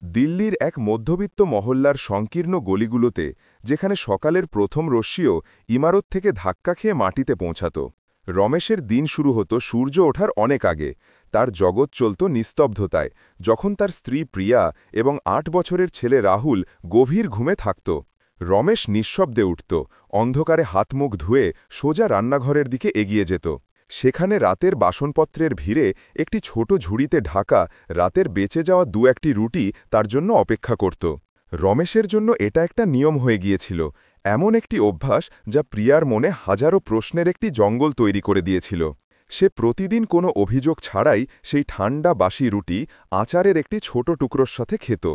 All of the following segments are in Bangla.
দিল্লির এক মধ্যবিত্ত মহল্লার সংকীর্ণ গলিগুলোতে, যেখানে সকালের প্রথম রশ্মিও ইমারত থেকে ধাক্কা খেয়ে মাটিতে পৌঁছাত। রমেশের দিন শুরু হতো সূর্য ওঠার অনেক আগে। তার জগৎ চলত নিস্তব্ধতায়, যখন তার স্ত্রী প্রিয়া এবং ৮ বছরের ছেলে রাহুল গভীর ঘুমে থাকত। রমেশ নিঃশব্দে উঠত, অন্ধকারে হাত মুখ ধুয়ে সোজা রান্নাঘরের দিকে এগিয়ে যেত। সেখানে রাতের বাসনপত্রের ভিড়ে একটি ছোট ঝুড়িতে ঢাকা রাতের বেঁচে যাওয়া একটি রুটি তার জন্য অপেক্ষা করত। রমেশের জন্য এটা একটা নিয়ম হয়ে গিয়েছিল, এমন একটি অভ্যাস যা প্রিয়ার মনে হাজারো প্রশ্নের একটি জঙ্গল তৈরি করে দিয়েছিল। সে প্রতিদিন কোনো অভিযোগ ছাড়াই সেই ঠান্ডা বাসি রুটি আচারের একটি ছোট টুকরোর সাথে খেত।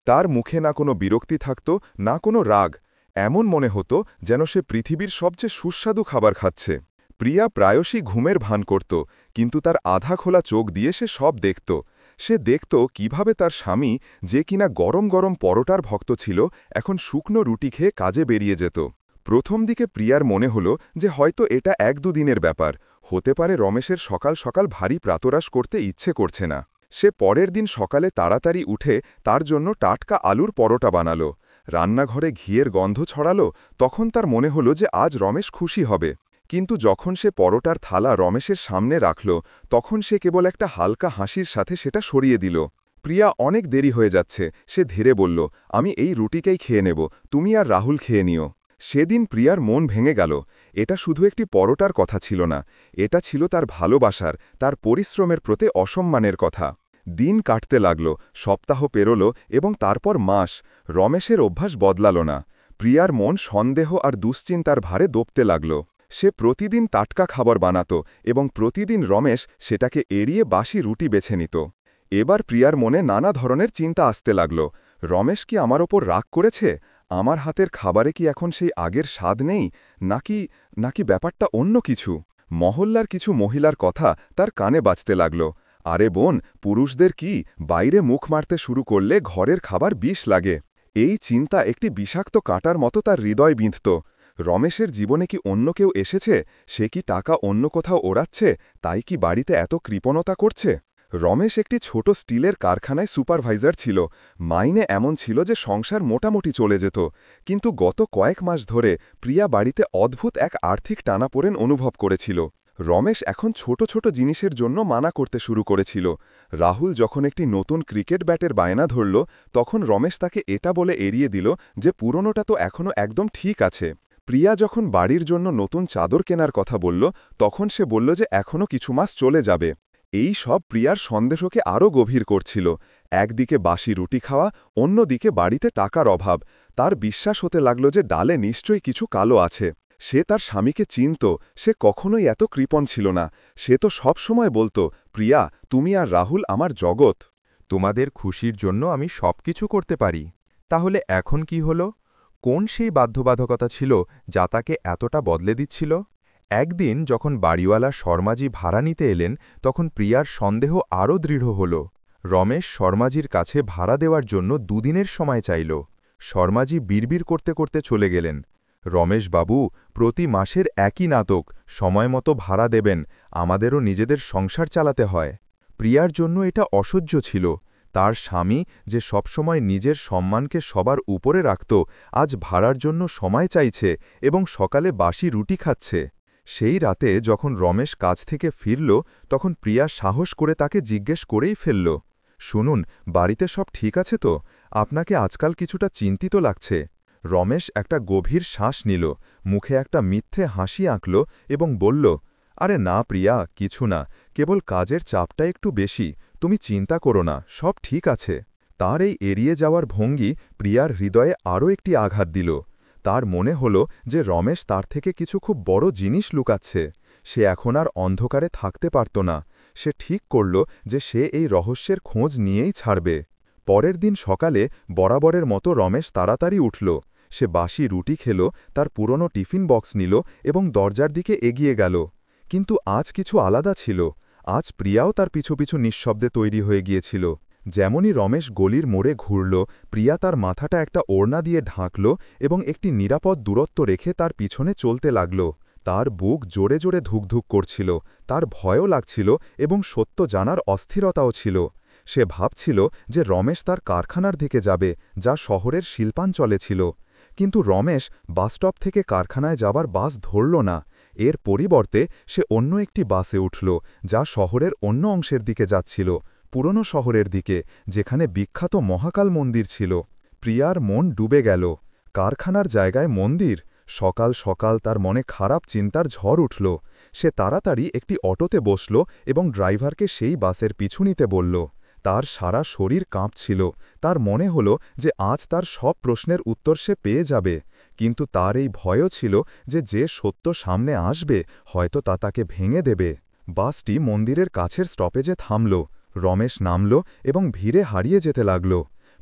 তার মুখে না কোনো বিরক্তি থাকত, না কোনো রাগ। এমন মনে হতো যেন সে পৃথিবীর সবচেয়ে সুস্বাদু খাবার খাচ্ছে। প্রিয়া প্রায়শই ঘুমের ভান করত, কিন্তু তার আধা খোলা চোখ দিয়ে সে সব দেখত। সে দেখত কিভাবে তার স্বামী, যে কিনা গরম গরম পরোটার ভক্ত ছিল, এখন শুকনো রুটি খেয়ে কাজে বেরিয়ে যেত। প্রথম দিকে প্রিয়ার মনে হল যে হয়তো এটা ১-২ দিনের ব্যাপার, হতে পারে রমেশের সকাল সকাল ভারী প্রাতরাশ করতে ইচ্ছে করছে না। সে পরের দিন সকালে তাড়াতাড়ি উঠে তার জন্য টাটকা আলুর পরোটা বানাল। রান্নাঘরে ঘিয়ের গন্ধ ছড়াল, তখন তার মনে হল যে আজ রমেশ খুশি হবে। কিন্তু যখন সে পরোটার থালা রমেশের সামনে রাখল, তখন সে কেবল একটা হালকা হাসির সাথে সেটা সরিয়ে দিল। প্রিয়া, অনেক দেরি হয়ে যাচ্ছে, সে ধীরে বলল, আমি এই রুটিকেই খেয়ে নেব, তুমি আর রাহুল খেয়ে নিও। সেদিন প্রিয়ার মন ভেঙে গেল। এটা শুধু একটি পরোটার কথা ছিল না, এটা ছিল তার ভালোবাসার, তার পরিশ্রমের প্রতি অসম্মানের কথা। দিন কাটতে লাগল, সপ্তাহ পেরোল এবং তারপর মাস। রমেশের অভ্যাস বদলাল না। প্রিয়ার মন সন্দেহ আর দুশ্চিন্তার ভারে দোপতে লাগল। সে প্রতিদিন টাটকা খাবার বানাত এবং প্রতিদিন রমেশ সেটাকে এড়িয়ে বাসি রুটি বেছে নিত। এবার প্রিয়ার মনে নানা ধরনের চিন্তা আসতে লাগল। রমেশ কি আমার ওপর রাগ করেছে? আমার হাতের খাবারে কি এখন সেই আগের স্বাদ নেই? নাকি ব্যাপারটা অন্য কিছু? মহল্লার কিছু মহিলার কথা তার কানে বাজতে লাগল। আরে বোন, পুরুষদের কি, বাইরে মুখ মারতে শুরু করলে ঘরের খাবার বিষ লাগে। এই চিন্তা একটি বিষাক্ত কাঁটার মতো তার হৃদয় বিঁধত। রমেশের জীবনে কি অন্য কেউ এসেছে? সে কি টাকা অন্য কোথাও ওড়াচ্ছে? তাই কি বাড়িতে এত কৃপণতা করছে? রমেশ একটি ছোট স্টিলের কারখানায় সুপারভাইজার ছিল। মাইনে এমন ছিল যে সংসার মোটামুটি চলে যেত। কিন্তু গত কয়েক মাস ধরে প্রিয়া বাড়িতে অদ্ভুত এক আর্থিক টানাপোড়েন অনুভব করেছিল। রমেশ এখন ছোট ছোট জিনিসের জন্য মানা করতে শুরু করেছিল। রাহুল যখন একটি নতুন ক্রিকেট ব্যাটের বায়না ধরল, তখন রমেশ তাকে এটা বলে এড়িয়ে দিল যে পুরনোটা তো এখনও একদম ঠিক আছে। প্রিয়া যখন বাড়ির জন্য নতুন চাদর কেনার কথা বলল, তখন সে বলল যে এখনও কিছু মাস চলে যাবে। এই সব প্রিয়ার সন্দেহকে আরও গভীর করছিল। একদিকে বাসি রুটি খাওয়া, অন্যদিকে বাড়িতে টাকার অভাব। তার বিশ্বাস হতে লাগল যে ডালে নিশ্চয়ই কিছু কালো আছে। সে তার স্বামীকে চিনত, সে কখনোই এত কৃপণ ছিল না। সে তো সব সময় বলত, প্রিয়া, তুমি আর রাহুল আমার জগৎ। তোমাদের খুশির জন্য আমি সবকিছু করতে পারি। তাহলে এখন কি হলো? কোন সেই বাধ্যবাধকতা ছিল যা তাকে এতটা বদলে দিচ্ছিল? একদিন যখন বাড়িওয়ালা শর্মাজি ভাড়া নিতে এলেন, তখন প্রিয়ার সন্দেহ আরও দৃঢ় হল। রমেশ শর্মাজির কাছে ভাড়া দেওয়ার জন্য ২ দিনের সময় চাইল। শর্মাজি বিড়বিড় করতে করতে চলে গেলেন। রমেশবাবু, প্রতি মাসের একই নাটক, সময়মতো ভাড়া দেবেন, আমাদেরও নিজেদের সংসার চালাতে হয়। প্রিয়ার জন্য এটা অসহ্য ছিল। তার স্বামী, যে সবসময় নিজের সম্মানকে সবার উপরে রাখত, আজ ভাড়ার জন্য সময় চাইছে এবং সকালে বাসি রুটি খাচ্ছে। সেই রাতে যখন রমেশ কাজ থেকে ফিরল, তখন প্রিয়া সাহস করে তাকে জিজ্ঞেস করেই ফেলল, শুনুন, বাড়িতে সব ঠিক আছে তো? আপনাকে আজকাল কিছুটা চিন্তিত লাগছে। রমেশ একটা গভীর শ্বাস নিল, মুখে একটা মিথ্যে হাসি আঁকল এবং বলল, আরে না প্রিয়া, কিছু না, কেবল কাজের চাপটা একটু বেশি, তুমি চিন্তা করো না, সব ঠিক আছে। তার এই এড়িয়ে যাওয়ার ভঙ্গি প্রিয়ার হৃদয়ে আরও একটি আঘাত দিল। তার মনে হল যে রমেশ তার থেকে কিছু খুব বড় জিনিস লুকাচ্ছে। সে এখন আর অন্ধকারে থাকতে পারত না। সে ঠিক করল যে সে এই রহস্যের খোঁজ নিয়েই ছাড়বে। পরের দিন সকালে বরাবরের মতো রমেশ তাড়াতাড়ি উঠল। সে বাসি রুটি খেল, তার পুরনো টিফিন বক্স নিল এবং দরজার দিকে এগিয়ে গেল। কিন্তু আজ কিছু আলাদা ছিল। আজ প্রিয়াও তার পিছু পিছু নিঃশব্দে তৈরি হয়ে গিয়েছিল। যেমনই রমেশ গলির মোড়ে ঘুরল, প্রিয়া তার মাথাটা একটা ওড়না দিয়ে ঢাকল এবং একটি নিরাপদ দূরত্ব রেখে তার পিছনে চলতে লাগল। তার বুক জোরে জোরে ধুকধুক করছিল, তার ভয়ও লাগছিল এবং সত্য জানার অস্থিরতাও ছিল। সে ভাবছিল যে রমেশ তার কারখানার দিকে যাবে, যা শহরের শিল্পাঞ্চলে ছিল। কিন্তু রমেশ বাসস্টপ থেকে কারখানায় যাবার বাস ধরল না। এর পরিবর্তে সে অন্য একটি বাসে উঠল, যা শহরের অন্য অংশের দিকে যাচ্ছিল, পুরনো শহরের দিকে, যেখানে বিখ্যাত মহাকাল মন্দির ছিল। প্রিয়ার মন ডুবে গেল। কারখানার জায়গায় মন্দির! সকাল সকাল তার মনে খারাপ চিন্তার ঝড় উঠল। সে তাড়াতাড়ি একটি অটোতে বসল এবং ড্রাইভারকে সেই বাসের পিছু নিতে বলল। তার সারা শরীর কাঁপছিল। তার মনে হল যে আজ তার সব প্রশ্নের উত্তর সে পেয়ে যাবে। কিন্তু তার এই ভয়ও ছিল যে সত্য সামনে আসবে হয়তো তা তাকে ভেঙে দেবে। বাসটি মন্দিরের কাছের স্টপেজে থামল। রমেশ নামল এবং ভিড়ে হারিয়ে যেতে লাগল।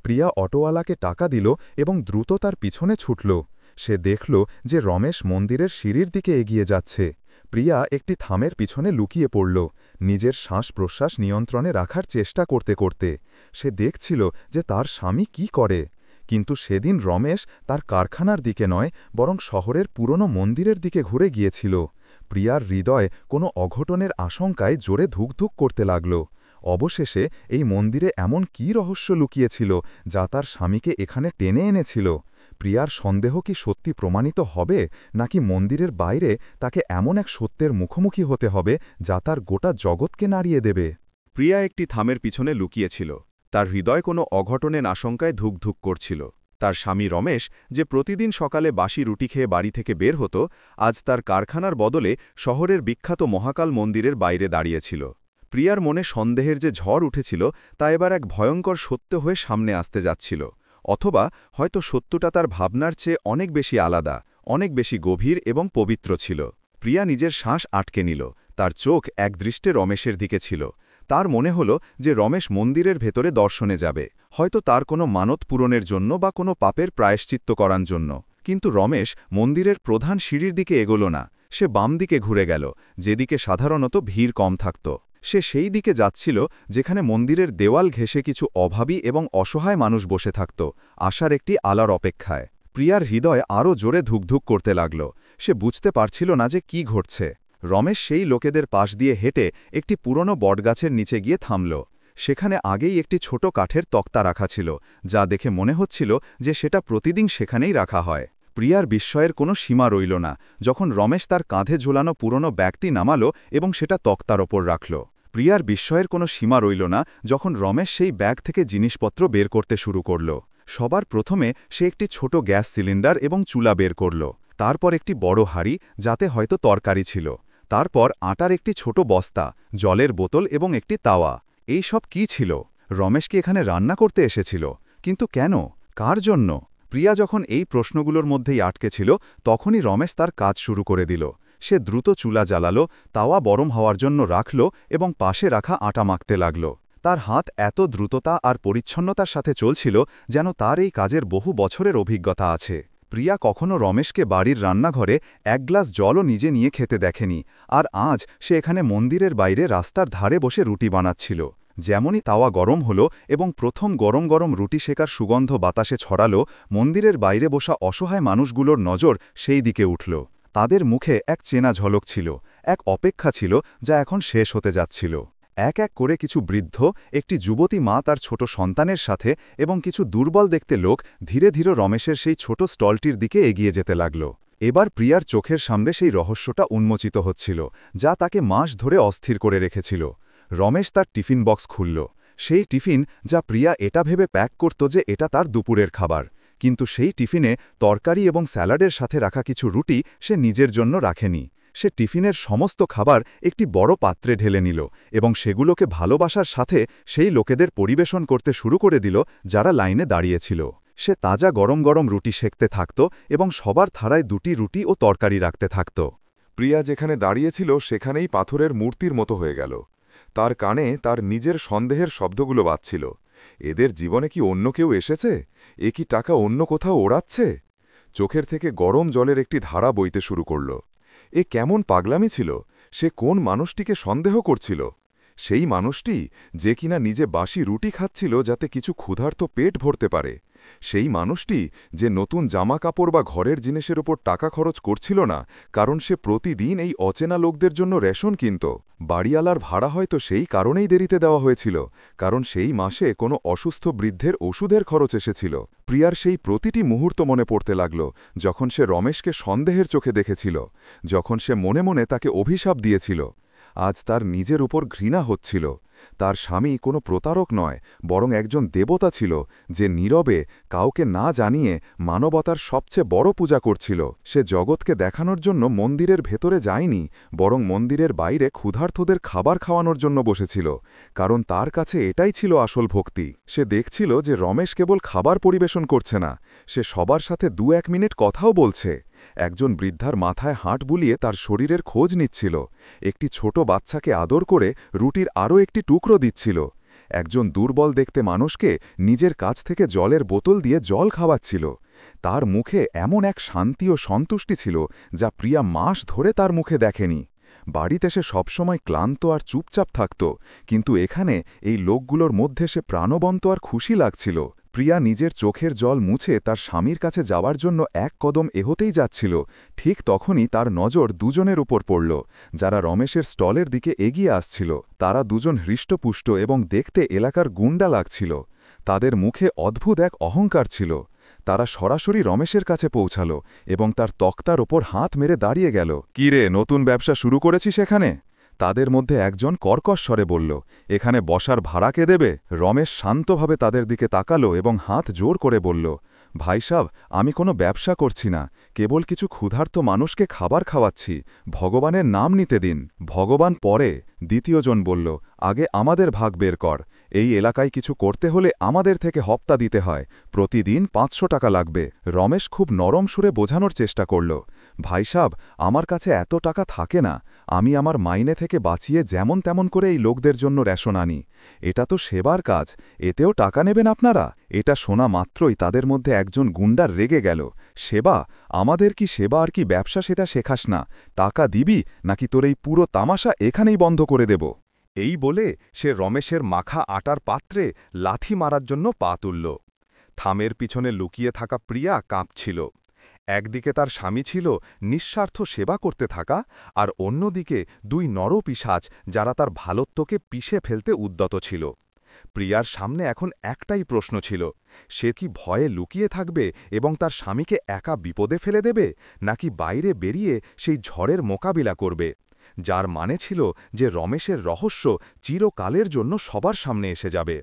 প্রিয়া অটোওয়ালাকে টাকা দিল এবং দ্রুত তার পিছনে ছুটল। সে দেখল যে রমেশ মন্দিরের সিঁড়ির দিকে এগিয়ে যাচ্ছে। প্রিয়া একটি থামের পিছনে লুকিয়ে পড়ল, নিজের শ্বাস-প্রশ্বাস নিয়ন্ত্রণে রাখার চেষ্টা করতে করতে। সে দেখছিল যে তার স্বামী কি করে। কিন্তু সেদিন রমেশ তার কারখানার দিকে নয়, বরং শহরের পুরনো মন্দিরের দিকে ঘুরে গিয়েছিল। প্রিয়ার হৃদয় কোনো অঘটনের আশঙ্কায় জোরে ধুকধুক করতে লাগল। অবশেষে এই মন্দিরে এমন কী রহস্য লুকিয়েছিল যা তার স্বামীকে এখানে টেনে এনেছিল? প্রিয়ার সন্দেহ কি সত্যি প্রমাণিত হবে, নাকি মন্দিরের বাইরে তাকে এমন এক সত্যের মুখোমুখি হতে হবে যা তার গোটা জগৎকে নাড়িয়ে দেবে? প্রিয়া একটি থামের পিছনে লুকিয়েছিল। তার হৃদয় কোনো অঘটনের আশঙ্কায় ধুকধুক করছিল। তার স্বামী রমেশ, যে প্রতিদিন সকালে বাসি রুটি খেয়ে বাড়ি থেকে বের হতো, আজ তার কারখানার বদলে শহরের বিখ্যাত মহাকাল মন্দিরের বাইরে দাঁড়িয়েছিল। প্রিয়ার মনে সন্দেহের যে ঝড় উঠেছিল তা এবার এক ভয়ঙ্কর সত্য হয়ে সামনে আসতে যাচ্ছিল। অথবা হয়তো সত্যটা তার ভাবনার চেয়ে অনেক বেশি আলাদা, অনেক বেশি গভীর এবং পবিত্র ছিল। প্রিয়া নিজের শ্বাস আটকে নিল। তার চোখ একদৃষ্টে রমেশের দিকে ছিল। তার মনে হল যে রমেশ মন্দিরের ভেতরে দর্শনে যাবে, হয়তো তার কোনো মানত পূরণের জন্য বা কোনো পাপের প্রায়শ্চিত্ত করার জন্য। কিন্তু রমেশ মন্দিরের প্রধান সিঁড়ির দিকে এগোল না। সে বাম দিকে ঘুরে গেল, যেদিকে সাধারণত ভিড় কম থাকত। সে সেই দিকে যাচ্ছিল যেখানে মন্দিরের দেওয়াল ঘেঁষে কিছু অভাবী এবং অসহায় মানুষ বসে থাকত, আশার একটি আলার অপেক্ষায়। প্রিয়ার হৃদয় আরও জোরে ধুকধুক করতে লাগল। সে বুঝতে পারছিল না যে কি ঘটছে। রমেশ সেই লোকেদের পাশ দিয়ে হেঁটে একটি পুরনো বটগাছের নিচে গিয়ে থামল। সেখানে আগেই একটি ছোট কাঠের তক্তা রাখা ছিল, যা দেখে মনে হচ্ছিল যে সেটা প্রতিদিন সেখানেই রাখা হয়। প্রিয়ার বিস্ময়ের কোনো সীমা রইল না যখন রমেশ তার কাঁধে ঝুলানো পুরনো ব্যাগটি নামাল এবং সেটা তক্তার ওপর রাখল। প্রিয়ার বিস্ময়ের কোনো সীমা রইল না যখন রমেশ সেই ব্যাগ থেকে জিনিসপত্র বের করতে শুরু করল। সবার প্রথমে সে একটি ছোট গ্যাস সিলিন্ডার এবং চুলা বের করল। তারপর একটি বড় হাঁড়ি, যাতে হয়তো তরকারি ছিল। তারপর আটার একটি ছোট বস্তা, জলের বোতল এবং একটি তাওয়া। এই সব কী ছিল? রমেশ কি এখানে রান্না করতে এসেছিল? কিন্তু কেন? কার জন্য? প্রিয়া যখন এই প্রশ্নগুলোর মধ্যেই আটকে ছিল, তখনই রমেশ তার কাজ শুরু করে দিল। সে দ্রুত চুলা জ্বালালো, তাওয়া গরম হওয়ার জন্য রাখল এবং পাশে রাখা আটা মাখতে লাগল। তার হাত এত দ্রুততা আর পরিচ্ছন্নতার সাথে চলছিল যেন তার এই কাজের বহু বছরের অভিজ্ঞতা আছে। প্রিয়া কখনো রমেশকে বাড়ির রান্নাঘরে এক গ্লাস জলও নিজে নিয়ে খেতে দেখেনি, আর আজ সে এখানে মন্দিরের বাইরে রাস্তার ধারে বসে রুটি বানাচ্ছিল। যেমনই তাওয়া গরম হল এবং প্রথম গরম গরম রুটি শেকার সুগন্ধ বাতাসে ছড়ালো, মন্দিরের বাইরে বসা অসহায় মানুষগুলোর নজর সেই দিকে উঠল। তাদের মুখে এক চেনা ঝলক ছিল, এক অপেক্ষা ছিল যা এখন শেষ হতে যাচ্ছিল। এক এক করে কিছু বৃদ্ধ, একটি যুবতী মা তার ছোট সন্তানের সাথে এবং কিছু দুর্বল দেখতে লোক ধীরে ধীরে রমেশের সেই ছোট স্টলটির দিকে এগিয়ে যেতে লাগল। এবার প্রিয়ার চোখের সামনে সেই রহস্যটা উন্মোচিত হচ্ছিল, যা তাকে মাস ধরে অস্থির করে রেখেছিল। রমেশ তার টিফিন বক্স খুলল। সেই টিফিন যা প্রিয়া এটা ভেবে প্যাক করত যে এটা তার দুপুরের খাবার। কিন্তু সেই টিফিনে তরকারি এবং স্যালাডের সাথে রাখা কিছু রুটি সে নিজের জন্য রাখেনি। সে টিফিনের সমস্ত খাবার একটি বড় পাত্রে ঢেলে নিল এবং সেগুলোকে ভালোবাসার সাথে সেই লোকেদের পরিবেশন করতে শুরু করে দিল যারা লাইনে দাঁড়িয়েছিল। সে তাজা গরম গরম রুটি সেঁকতে থাকত এবং সবার থালায় দুটি রুটি ও তরকারি রাখতে থাকত। প্রিয়া যেখানে দাঁড়িয়েছিল সেখানেই পাথরের মূর্তির মতো হয়ে গেল। তার কানে তার নিজের সন্দেহের শব্দগুলো বাজছিল। এদের জীবনে কি অন্য কেউ এসেছে? এ কি টাকা অন্য কোথাও ওড়াচ্ছে? চোখের থেকে গরম জলের একটি ধারা বইতে শুরু করল। এ কেমন পাগলামি ছিল? সে কোন মানুষটিকে সন্দেহ করছিল? সেই মানুষটি যে কিনা নিজে বাসি রুটি খাচ্ছিল যাতে কিছু ক্ষুধার্ত পেট ভরতে পারে। সেই মানুষটি যে নতুন জামা কাপড় বা ঘরের জিনিসের ওপর টাকা খরচ করছিল না, কারণ সে প্রতিদিন এই অচেনা লোকদের জন্য রেশন কিনত। বাড়িওয়ালার ভাড়া হয়তো সেই কারণেই দেরিতে দেওয়া হয়েছিল, কারণ সেই মাসে কোনো অসুস্থ বৃদ্ধের ওষুধের খরচ এসেছিল। প্রিয়ার সেই প্রতিটি মুহূর্ত মনে পড়তে লাগল, যখন সে রমেশকে সন্দেহের চোখে দেখেছিল, যখন সে মনে মনে তাকে অভিশাপ দিয়েছিল। আজ তার নিজের উপর ঘৃণা হচ্ছিল। তার স্বামী কোনো প্রতারক নয়, বরং একজন দেবতা ছিল, যে নীরবে কাউকে না জানিয়ে মানবতার সবচেয়ে বড় পূজা করছিল। সে জগৎকে দেখানোর জন্য মন্দিরের ভেতরে যায়নি, বরং মন্দিরের বাইরে ক্ষুধার্তদের খাবার খাওয়ানোর জন্য বসেছিল, কারণ তার কাছে এটাই ছিল আসল ভক্তি। সে দেখছিল যে রমেশ কেবল খাবার পরিবেশন করছে না, সে সবার সাথে ২-১ মিনিট কথাও বলছে। একজন বৃদ্ধার মাথায় হাঁট বুলিয়ে তার শরীরের খোঁজ নিচ্ছিল, একটি ছোট বাচ্চাকে আদর করে রুটির আরও একটি টুকরো দিচ্ছিল, একজন দুর্বল দেখতে মানুষকে নিজের কাছ থেকে জলের বোতল দিয়ে জল খাওয়াচ্ছিল। তার মুখে এমন এক শান্তি ও সন্তুষ্টি ছিল, যা প্রিয়া মাস ধরে তার মুখে দেখেনি। বাড়িতে সে সবসময় ক্লান্ত আর চুপচাপ থাকত, কিন্তু এখানে এই লোকগুলোর মধ্যে সে প্রাণবন্ত আর খুশি লাগছিল। প্রিয়া নিজের চোখের জল মুছে তার স্বামীর কাছে যাওয়ার জন্য এক কদম এগোতেই যাচ্ছিল, ঠিক তখনই তার নজর দুজনের উপর পড়ল, যারা রমেশের স্টলের দিকে এগিয়ে আসছিল। তারা দুজন হৃষ্টপুষ্ট এবং দেখতে এলাকার গুন্ডা লাগছিল। তাদের মুখে অদ্ভুত এক অহংকার ছিল। তারা সরাসরি রমেশের কাছে পৌঁছাল এবং তার তক্তার ওপর হাত মেরে দাঁড়িয়ে গেল। "কি রে, নতুন ব্যবসা শুরু করেছিস এখানে?" তাদের মধ্যে একজন কর্কশ স্বরে বলল, "এখানে বসার ভাড়া কে দেবে?" রমেশ শান্তভাবে তাদের দিকে তাকালো এবং হাত জোর করে বলল, "ভাই সাব, আমি কোনো ব্যবসা করছি না, কেবল কিছু ক্ষুধার্ত মানুষকে খাবার খাওয়াচ্ছি, ভগবানের নাম নিতে দিন।" "ভগবান পরে," দ্বিতীয়জন বলল, "আগে আমাদের ভাগ বের কর। এই এলাকায় কিছু করতে হলে আমাদের থেকে হপ্তা দিতে হয়, প্রতিদিন ৫০০ টাকা লাগবে।" রমেশ খুব নরম সুরে বোঝানোর চেষ্টা করল, "ভাই সাব, আমার কাছে এত টাকা থাকে না, আমি আমার মাইনে থেকে বাঁচিয়ে যেমন তেমন করে এই লোকদের জন্য রেশন আনি। এটা তো সেবার কাজ, এতেও টাকা নেবেন আপনারা?" এটা শোনা মাত্রই তাদের মধ্যে একজন গুন্ডার রেগে গেল, "সেবা? আমাদের কি সেবা আর কি ব্যবসা সেটা শেখাস না? টাকা দিবি, নাকি তোর এই পুরো তামাশা এখানেই বন্ধ করে দেব?" এই বলে সে রমেশের মাখা আটার পাত্রে লাথি মারার জন্য পা তুলল। থামের পিছনে লুকিয়ে থাকা প্রিয়া কাঁপছিল। একদিকে তার স্বামী ছিল নিঃস্বার্থ সেবা করতে থাকা, আর অন্যদিকে ২ নরপিশাচ, যারা তার ভালোত্বকে পিষে ফেলতে উদ্যত ছিল। প্রিয়ার সামনে এখন একটাই প্রশ্ন ছিল, সে কি ভয়ে লুকিয়ে থাকবে এবং তার স্বামীকে একা বিপদে ফেলে দেবে, নাকি বাইরে বেরিয়ে সেই ঝড়ের মোকাবিলা করবে, যার মানে ছিল যে রমেশের রহস্য চিরকালের জন্য সবার সামনে এসে যাবে।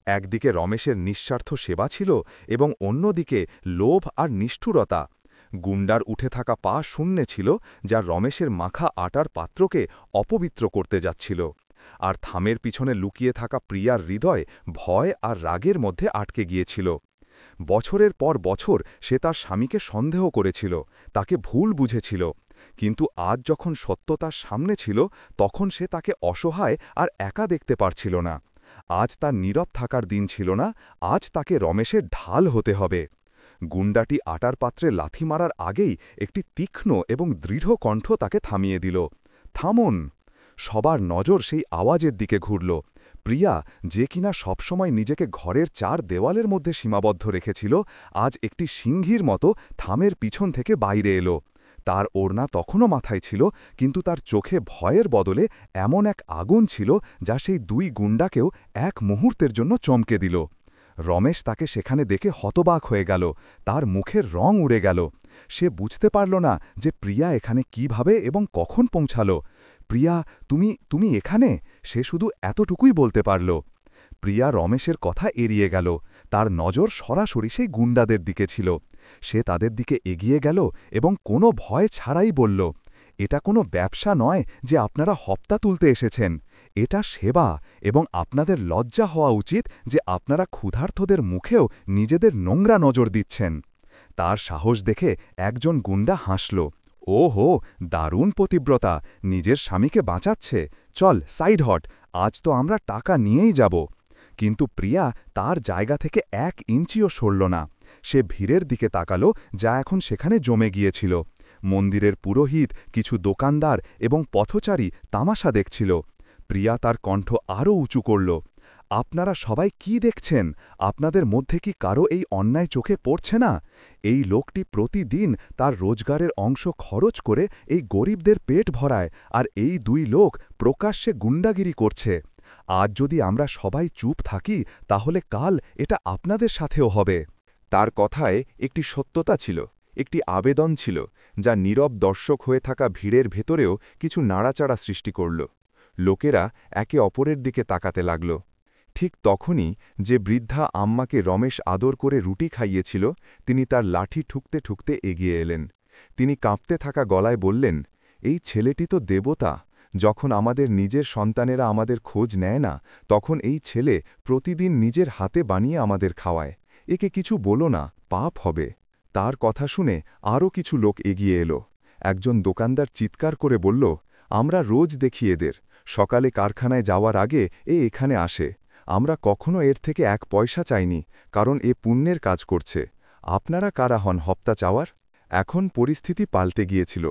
একদিকে রমেশের নিঃস্বার্থ সেবা ছিল এবং অন্যদিকে লোভ আর নিষ্ঠুরতা। গুন্ডার উঠে থাকা পা শূন্যে ছিল, যা রমেশের মাখা আটার পাত্রকে অপবিত্র করতে যাচ্ছিল। আর থামের পিছনে লুকিয়ে থাকা প্রিয়ার হৃদয় ভয় আর রাগের মধ্যে আটকে গিয়েছিল। বছরের পর বছর সে তার স্বামীকে সন্দেহ করেছিল, তাকে ভুল বুঝেছিল, কিন্তু আজ যখন সত্য তার সামনে ছিল, তখন সে তাকে অসহায় আর একা দেখতে পারছিল না। আজ তার নীরব থাকার দিন ছিল না, আজ তাকে রমেশের ঢাল হতে হবে। গুন্ডাটি আটার পাত্রে লাথি মারার আগেই একটি তীক্ষ্ণ এবং দৃঢ় কণ্ঠ তাকে থামিয়ে দিল, "থামুন!" সবার নজর সেই আওয়াজের দিকে ঘুরল। প্রিয়া, যে কিনা সবসময় নিজেকে ঘরের ৪ দেওয়ালের মধ্যে সীমাবদ্ধ রেখেছিল, আজ একটি সিংহীর মতো থামের পিছন থেকে বাইরে এলো। তার ওড়না তখনও মাথায় ছিল, কিন্তু তার চোখে ভয়ের বদলে এমন এক আগুন ছিল, যা সেই ২ গুন্ডাকেও এক মুহূর্তের জন্য চমকে দিল। রমেশ তাকে সেখানে দেখে হতবাক হয়ে গেল, তার মুখের রং উড়ে গেল। সে বুঝতে পারল না যে প্রিয়া এখানে কিভাবে এবং কখন পৌঁছাল। "প্রিয়া, তুমি এখানে?" সে শুধু এতটুকুই বলতে পারল। প্রিয়া রমেশের কথা এড়িয়ে গেল, তার নজর সরাসরি সেই গুন্ডাদের দিকে ছিল। সে তাদের দিকে এগিয়ে গেল এবং কোনো ভয় ছাড়াই বলল, "এটা কোনো ব্যবসা নয় যে আপনারা হপ্তা তুলতে এসেছেন, এটা সেবা, এবং আপনাদের লজ্জা হওয়া উচিত যে আপনারা ক্ষুধার্তদের মুখেও নিজেদের নোংরা নজর দিচ্ছেন।" তার সাহস দেখে একজন গুন্ডা হাসল, "ওহো, দারুণ পতিব্রতা, নিজের স্বামীকে বাঁচাচ্ছে, চল সাইড হট, আজ তো আমরা টাকা নিয়েই যাব।" কিন্তু প্রিয়া তার জায়গা থেকে ১ ইঞ্চিও সরল না। সে ভিড়ের দিকে তাকালো, যা এখন সেখানে জমে গিয়েছিল। মন্দিরের পুরোহিত, কিছু দোকানদার এবং পথচারী তামাশা দেখছিল। প্রিয়া তার কণ্ঠ আরও উঁচু করল, আপনারা সবাই কি দেখছেন? আপনাদের মধ্যে কি কারো এই অন্যায় চোখে পড়ছে না? এই লোকটি প্রতিদিন তার রোজগারের অংশ খরচ করে এই গরিবদের পেট ভরায়, আর এই 2 লোক প্রকাশ্যে গুন্ডাগিরি করছে। আজ যদি আমরা সবাই চুপ থাকি, তাহলে কাল এটা আপনাদের সাথেও হবে। তার কথায় একটি সত্যতা ছিল, একটি আবেদন ছিল, যা নীরব দর্শক হয়ে থাকা ভিড়ের ভেতরেও কিছু নাড়াচাড়া সৃষ্টি করল। লোকেরা একে অপরের দিকে তাকাতে লাগল। ঠিক তখনই যে বৃদ্ধা আম্মাকে রমেশ আদর করে রুটি খাইয়েছিল, তিনি তার লাঠি ঠুকতে ঠুকতে এগিয়ে এলেন। তিনি কাঁপতে থাকা গলায় বললেন, এই ছেলেটি তো দেবতা। যখন আমাদের নিজের সন্তানেরা আমাদের খোঁজ নেয় না, তখন এই ছেলে প্রতিদিন নিজের হাতে বানিয়ে আমাদের খাওয়ায়। একে কিছু বলো না, পাপ হবে। তার কথা শুনে আরও কিছু লোক এগিয়ে এলো। একজন দোকানদার চিৎকার করে বলল, আমরা রোজ দেখি এদের, সকালে কারখানায় যাওয়ার আগে এখানে আসে। আমরা কখনো এর থেকে 1 পয়সা চাইনি, কারণ এ পুণ্যের কাজ করছে। আপনারা কারা হন হপ্তা চাওয়ার? এখন পরিস্থিতি পাল্টে গিয়েছিল।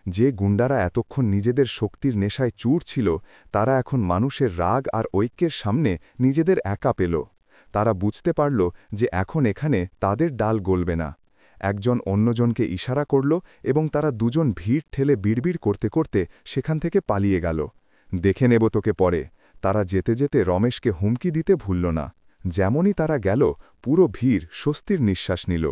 যে গুন্ডারা এতক্ষণ নিজেদের শক্তির নেশায় চূর ছিল, তারা এখন মানুষের রাগ আর ঐক্যের সামনে নিজেদের একা পেল। তারা বুঝতে পারল যে এখন এখানে তাদের ডাল গলবে না। একজন অন্যজনকে ইশারা করল এবং তারা দুজন ভিড় ঠেলে বিড়বিড় করতে করতে সেখান থেকে পালিয়ে গেল। দেখে নেব তোকে পরে। তারা যেতে যেতে রমেশকে হুমকি দিতে ভুলল না। যেমনই তারা গেল, পুরো ভিড় স্বস্তির নিঃশ্বাস নিল।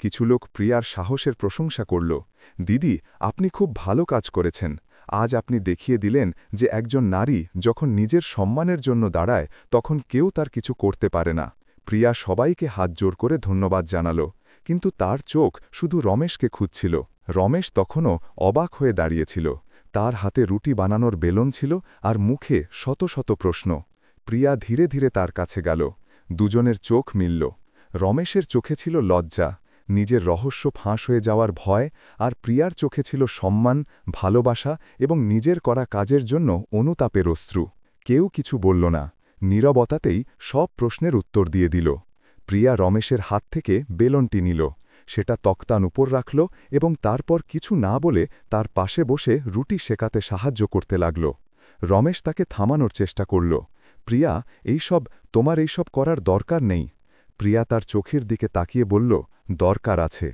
কিছু লোক প্রিয়ার সাহসের প্রশংসা করল। দিদি, আপনি খুব ভালো কাজ করেছেন। আজ আপনি দেখিয়ে দিলেন যে একজন নারী যখন নিজের সম্মানের জন্য দাঁড়ায়, তখন কেউ তার কিছু করতে পারে না। প্রিয়া সবাইকে হাত জোর করে ধন্যবাদ জানাল, কিন্তু তার চোখ শুধু রমেশকে খুঁজছিল। রমেশ তখনও অবাক হয়ে দাঁড়িয়েছিল। তার হাতে রুটি বানানোর বেলন ছিল আর মুখে শত শত প্রশ্ন। প্রিয়া ধীরে ধীরে তার কাছে গেল। দুজনের চোখ মিলল। রমেশের চোখে ছিল লজ্জা, নিজের রহস্য ফাঁস হয়ে যাওয়ার ভয়, আর প্রিয়ার চোখে ছিল সম্মান, ভালোবাসা এবং নিজের করা কাজের জন্য অনুতাপের অশ্রু। কেউ কিছু বলল না। নীরবতাতেই সব প্রশ্নের উত্তর দিয়ে দিল। প্রিয়া রমেশের হাত থেকে বেলনটি নিল, সেটা তক্তান উপর রাখল এবং তারপর কিছু না বলে তার পাশে বসে রুটি সেকাতে সাহায্য করতে লাগল। রমেশ তাকে থামানোর চেষ্টা করল। প্রিয়া, তোমার এইসব করার দরকার নেই। প্রিয়া তার চোখের দিকে তাকিয়ে বলল, দরকার আছে।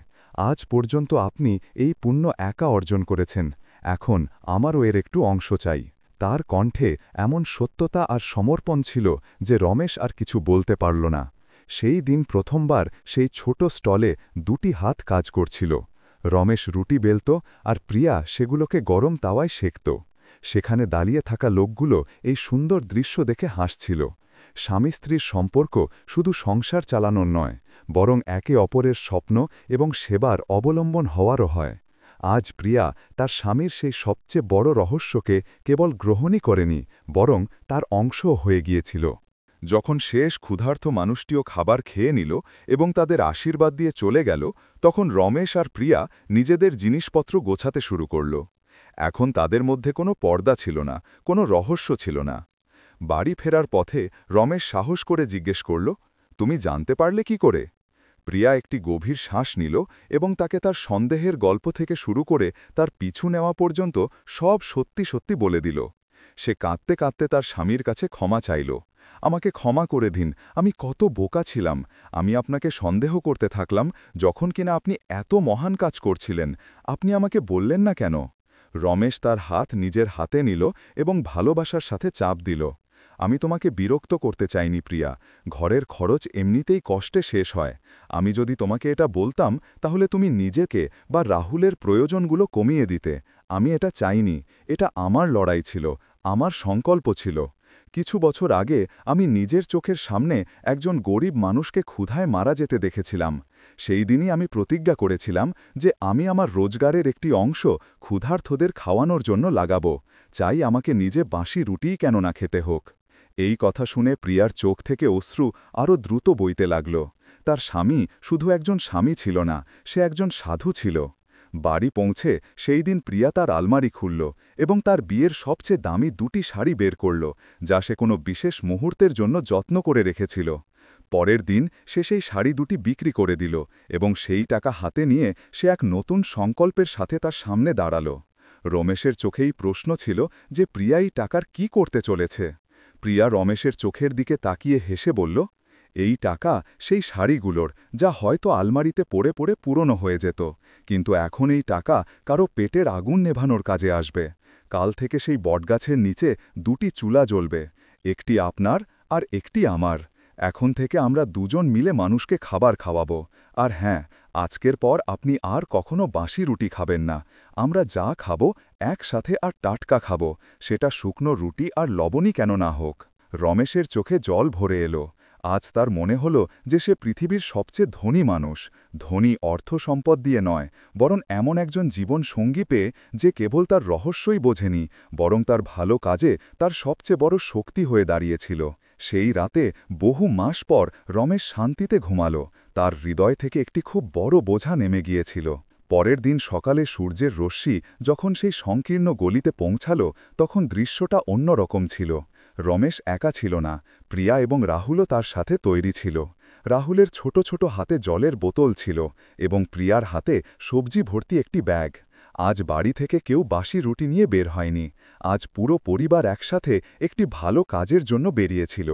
আজ পর্যন্ত আপনি এই পুণ্য একা অর্জন করেছেন, এখন আমারও এর একটু অংশ চাই। তার কণ্ঠে এমন সত্যতা আর সমর্পণ ছিল যে রমেশ আর কিছু বলতে পারল না। সেই দিন প্রথমবার সেই ছোট স্টলে 2টি হাত কাজ করছিল। রমেশ রুটি বেলত আর প্রিয়া সেগুলোকে গরম তাওয়ায় সেঁকত। সেখানে দাঁড়িয়ে থাকা লোকগুলো এই সুন্দর দৃশ্য দেখে হাসছিল। স্বামী স্ত্রীর সম্পর্ক শুধু সংসার চালানোর নয়, বরং একে অপরের স্বপ্ন এবং সেবার অবলম্বন হওয়ারও হয়। আজ প্রিয়া তার স্বামীর সেই সবচেয়ে বড় রহস্যকে কেবল গ্রহণই করেনি, বরং তার অংশও হয়ে গিয়েছিল। যখন শেষ ক্ষুধার্ত মানুষটিও খাবার খেয়ে নিল এবং তাদের আশীর্বাদ দিয়ে চলে গেল, তখন রমেশ আর প্রিয়া নিজেদের জিনিসপত্র গোছাতে শুরু করল। এখন তাদের মধ্যে কোনো পর্দা ছিল না, কোনো রহস্য ছিল না। বাড়ি ফেরার পথে রমেশ সাহস করে জিজ্ঞেস করল, তুমি জানতে পারলে কি করে? প্রিয়া একটি গভীর শ্বাস নিল এবং তাকে তার সন্দেহের গল্প থেকে শুরু করে তার পিছু নেওয়া পর্যন্ত সব সত্যি সত্যি বলে দিল। সে কাঁদতে কাঁদতে তার স্বামীর কাছে ক্ষমা চাইল। আমাকে ক্ষমা করে দিন, আমি কত বোকা ছিলাম। আমি আপনাকে সন্দেহ করতে থাকলাম, যখন কিনা আপনি এত মহান কাজ করছিলেন। আপনি আমাকে বললেন না কেন? রমেশ তার হাত নিজের হাতে নিল এবং ভালোবাসার সাথে চাপ দিল। আমি তোমাকে বিরক্ত করতে চাইনি প্রিয়া, ঘরের খরচ এমনিতেই কষ্টে শেষ হয়। আমি যদি তোমাকে এটা বলতাম, তাহলে তুমি নিজেকে বা রাহুলের প্রয়োজনগুলো কমিয়ে দিতে। আমি এটা চাইনি, এটা আমার লড়াই ছিল, আমার সংকল্প ছিল। কিছু বছর আগে আমি নিজের চোখের সামনে একজন গরিব মানুষকে ক্ষুধায় মারা যেতে দেখেছিলাম। সেই দিনই আমি প্রতিজ্ঞা করেছিলাম যে আমি আমার রোজগারের একটি অংশ ক্ষুধার্তদের খাওয়ানোর জন্য লাগাবো, চাই আমাকে নিজে বাঁশি রুটিই কেন না খেতে হোক। এই কথা শুনে প্রিয়ার চোখ থেকে অশ্রু আরও দ্রুত বইতে লাগল। তার স্বামী শুধু একজন স্বামী ছিল না, সে একজন সাধু ছিল। বাড়ি পৌঁছে সেই দিন প্রিয়া তার আলমারি খুলল এবং তার বিয়ের সবচেয়ে দামি 2টি শাড়ি বের করল, যা সে কোনো বিশেষ মুহূর্তের জন্য যত্ন করে রেখেছিল। পরের দিন সে সেই শাড়ি 2টি বিক্রি করে দিল এবং সেই টাকা হাতে নিয়ে সে এক নতুন সংকল্পের সাথে তার সামনে দাঁড়াল। রমেশের চোখেই প্রশ্ন ছিল যে প্রিয়া এই টাকার কি করতে চলেছে। প্রিয়া রমেশের চোখের দিকে তাকিয়ে হেসে বলল, এই টাকা সেই শাড়িগুলোর, যা হয়তো আলমারিতে পড়ে পড়ে পুরনো হয়ে যেত, কিন্তু এখন এই টাকা কারো পেটের আগুন নেভানোর কাজে আসবে। কাল থেকে সেই বটগাছের নিচে 2টি চুলা জ্বলবে, একটি আপনার আর একটি আমার। এখন থেকে আমরা দুজন মিলে মানুষকে খাবার খাওয়াবো। আর হ্যাঁ, আজকের পর আপনি আর কখনো বাসি রুটি খাবেন না। আমরা যা খাবো একসাথে আর টাটকা খাবো, সেটা শুকনো রুটি আর লবণই কেন না হোক। রমেশের চোখে জল ভরে এলো। আজ তার মনে হল যে সে পৃথিবীর সবচেয়ে ধনী মানুষ, ধনী অর্থ সম্পদ দিয়ে নয়, বরং এমন একজন জীবন সঙ্গী পেয়ে যে কেবল তার রহস্যই বোঝেনি, বরং তার ভালো কাজে তার সবচেয়ে বড় শক্তি হয়ে দাঁড়িয়েছিল। সেই রাতে বহু মাস পর রমেশ শান্তিতে ঘুমালো। তার হৃদয় থেকে একটি খুব বড় বোঝা নেমে গিয়েছিল। পরের দিন সকালে সূর্যের রশ্মি যখন সেই সংকীর্ণ গলিতে পৌঁছাল, তখন দৃশ্যটা অন্যরকম ছিল। রমেশ একা ছিল না, প্রিয়া এবং রাহুলও তার সাথে তৈরি ছিল। রাহুলের ছোট ছোট হাতে জলের বোতল ছিল এবং প্রিয়ার হাতে সবজি ভর্তি একটি ব্যাগ। আজ বাড়ি থেকে কেউ বাসি রুটি নিয়ে বের হয়নি। আজ পুরো পরিবার একসাথে একটি ভালো কাজের জন্য বেরিয়েছিল।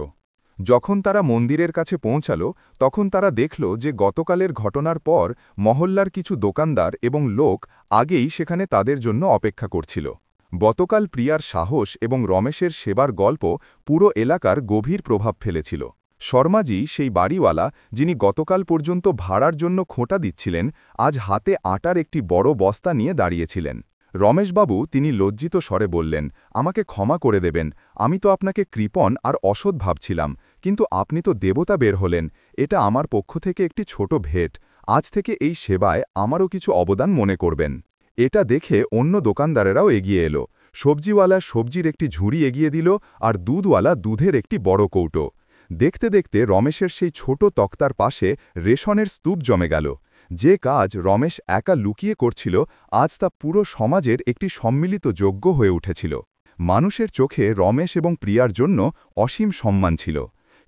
যখন তারা মন্দিরের কাছে পৌঁছাল, তখন তারা দেখল যে গতকালের ঘটনার পর মহল্লার কিছু দোকানদার এবং লোক আগেই সেখানে তাদের জন্য অপেক্ষা করছিল। গতকাল প্রিয়ার সাহস এবং রমেশের সেবার গল্প পুরো এলাকার গভীর প্রভাব ফেলেছিল। শর্মাজি, সেই বাড়িওয়ালা যিনি গতকাল পর্যন্ত ভাড়ার জন্য খোঁটা দিচ্ছিলেন, আজ হাতে আটার একটি বড় বস্তা নিয়ে দাঁড়িয়েছিলেন। রমেশবাবু, তিনি লজ্জিত স্বরে বললেন, আমাকে ক্ষমা করে দেবেন, আমি তো আপনাকে কৃপণ আর অসৎ ভাবছিলাম, কিন্তু আপনি তো দেবতা বের হলেন। এটা আমার পক্ষ থেকে একটি ছোট ভেট। আজ থেকে এই সেবায় আমারও কিছু অবদান মনে করবেন। এটা দেখে অন্য দোকানদারেরাও এগিয়ে এলো। সবজিওয়ালা সবজির একটি ঝুড়ি এগিয়ে দিল আর দুধওয়ালা দুধের একটি বড় কৌটো। দেখতে দেখতে রমেশের সেই ছোট তক্তার পাশে রেশনের স্তূপ জমে গেল। যে কাজ রমেশ একা লুকিয়ে করছিল, আজ তা পুরো সমাজের একটি সম্মিলিত যজ্ঞ হয়ে উঠেছিল। মানুষের চোখে রমেশ এবং প্রিয়ার জন্য অসীম সম্মান ছিল।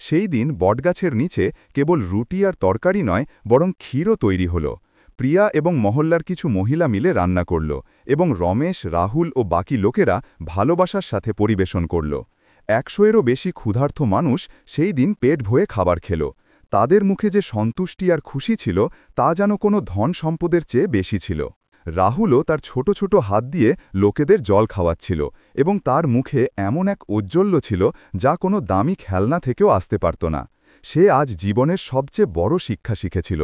সেই দিন বটগাছের নিচে কেবল রুটি আর তরকারি নয়, বরং ক্ষীরও তৈরি হল। প্রিয়া এবং মহল্লার কিছু মহিলা মিলে রান্না করল এবং রমেশ, রাহুল ও বাকি লোকেরা ভালোবাসার সাথে পরিবেশন করল। 100-এরও বেশি ক্ষুধার্ত মানুষ সেই দিন পেট ভরে খাবার খেল। তাদের মুখে যে সন্তুষ্টি আর খুশি ছিল, তা যেন কোনো ধন সম্পদের চেয়ে বেশি ছিল। রাহুলও তার ছোট ছোট হাত দিয়ে লোকেদের জল খাওয়াচ্ছিল এবং তার মুখে এমন এক ঔজ্জ্বল্য ছিল যা কোনো দামি খেলনা থেকেও আসতে পারত না। সে আজ জীবনের সবচেয়ে বড় শিক্ষা শিখেছিল,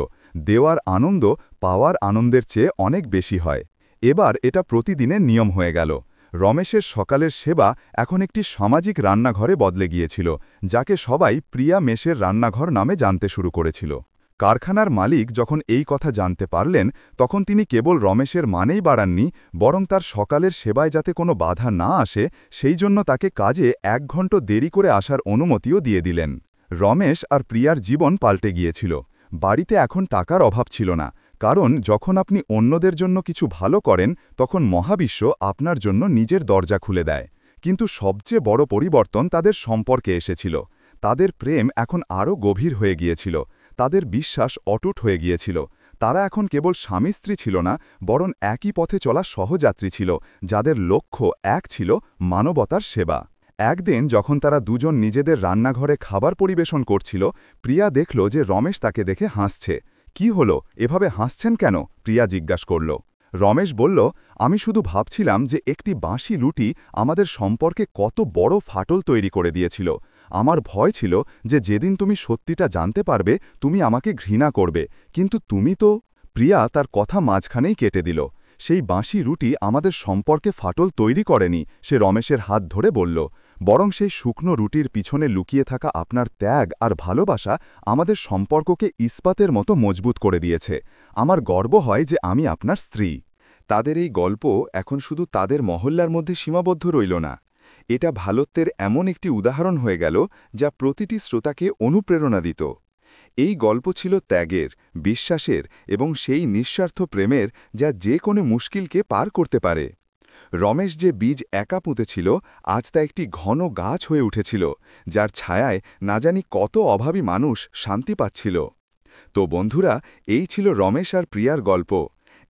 দেওয়ার আনন্দ পাওয়ার আনন্দের চেয়ে অনেক বেশি হয়। এবার এটা প্রতিদিনের নিয়ম হয়ে গেল। রমেশের সকালের সেবা এখন একটি সামাজিক রান্নাঘরে বদলে গিয়েছিল, যাকে সবাই প্রিয়া মেসের রান্নাঘর নামে জানতে শুরু করেছিল। কারখানার মালিক যখন এই কথা জানতে পারলেন, তখন তিনি কেবল রমেশের মানেই বাড়াননি, বরং তার সকালের সেবায় যাতে কোনো বাধা না আসে সেই জন্য তাকে কাজে 1 ঘণ্টা দেরি করে আসার অনুমতিও দিয়ে দিলেন। রমেশ আর প্রিয়ার জীবন পাল্টে গিয়েছিল। বাড়িতে এখন টাকার অভাব ছিল না, কারণ যখন আপনি অন্যদের জন্য কিছু ভালো করেন, তখন মহাবিশ্ব আপনার জন্য নিজের দরজা খুলে দেয়। কিন্তু সবচেয়ে বড় পরিবর্তন তাদের সম্পর্কে এসেছিল। তাদের প্রেম এখন আরও গভীর হয়ে গিয়েছিল। তাদের বিশ্বাস অটুট হয়ে গিয়েছিল। তারা এখন কেবল স্বামী স্ত্রী ছিল না, বরং একই পথে চলা সহযাত্রী ছিল, যাদের লক্ষ্য এক ছিল, মানবতার সেবা। একদিন যখন তারা দুজন নিজেদের রান্নাঘরে খাবার পরিবেশন করছিল, প্রিয়া দেখল যে রমেশ তাকে দেখে হাসছে। কি হলো, এভাবে হাসছেন কেন? প্রিয়া জিজ্ঞাসা করল। রমেশ বলল, আমি শুধু ভাবছিলাম যে একটি বাঁশি রুটি আমাদের সম্পর্কে কত বড় ফাটল তৈরি করে দিয়েছিল। আমার ভয় ছিল যে যেদিন তুমি সত্যিটা জানতে পারবে, তুমি আমাকে ঘৃণা করবে, কিন্তু তুমি তো। প্রিয়া তার কথা মাঝখানেই কেটে দিল। সেই বাঁশি রুটি আমাদের সম্পর্কে ফাটল তৈরি করেনি, সে রমেশের হাত ধরে বলল, বরং সেই শুকনো রুটির পিছনে লুকিয়ে থাকা আপনার ত্যাগ আর ভালোবাসা আমাদের সম্পর্ককে ইস্পাতের মতো মজবুত করে দিয়েছে। আমার গর্ব হয় যে আমি আপনার স্ত্রী। তাদের এই গল্প এখন শুধু তাদের মহল্লার মধ্যে সীমাবদ্ধ রইল না, এটা ভালোত্বের এমন একটি উদাহরণ হয়ে গেল যা প্রতিটি শ্রোতাকে অনুপ্রেরণা দিত। এই গল্প ছিল ত্যাগের, বিশ্বাসের এবং সেই নিঃস্বার্থ প্রেমের যা যে কোনো মুশকিলকে পার করতে পারে। রমেশ যে বীজ একা পুঁতেছিল, আজ তা একটি ঘন গাছ হয়ে উঠেছিল, যার ছায়ায় না জানি কত অভাবী মানুষ শান্তি পাচ্ছিল। তো বন্ধুরা, এই ছিল রমেশ আর প্রিয়ার গল্প।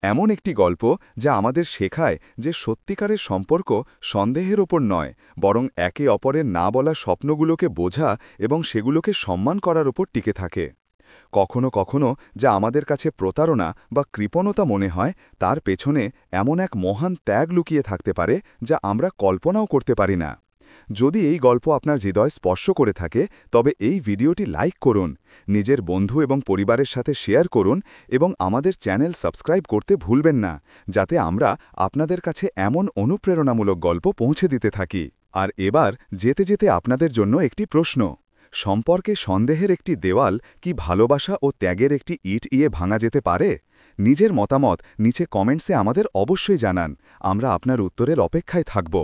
এমন একটি গল্প যা আমাদের শেখায় যে সত্যিকারের সম্পর্ক সন্দেহের ওপর নয়, বরং একে অপরের না বলা স্বপ্নগুলোকে বোঝা এবং সেগুলোকে সম্মান করার ওপর টিকে থাকে। কখনো কখনো যা আমাদের কাছে প্রতারণা বা কৃপণতা মনে হয়, তার পেছনে এমন এক মহান ত্যাগ লুকিয়ে থাকতে পারে যা আমরা কল্পনাও করতে পারি না। যদি এই গল্প আপনার হৃদয় স্পর্শ করে থাকে, তবে এই ভিডিওটি লাইক করুন, নিজের বন্ধু এবং পরিবারের সাথে শেয়ার করুন এবং আমাদের চ্যানেল সাবস্ক্রাইব করতে ভুলবেন না, যাতে আমরা আপনাদের কাছে এমন অনুপ্রেরণামূলক গল্প পৌঁছে দিতে থাকি। আর এবার যেতে যেতে আপনাদের জন্য একটি প্রশ্ন: সম্পর্কে সন্দেহের একটি দেওয়াল কি ভালোবাসা ও ত্যাগের একটি ইট ভাঙা যেতে পারে? নিজের মতামত নিচে কমেন্টসে আমাদের অবশ্যই জানান। আমরা আপনার উত্তরের অপেক্ষায় থাকব।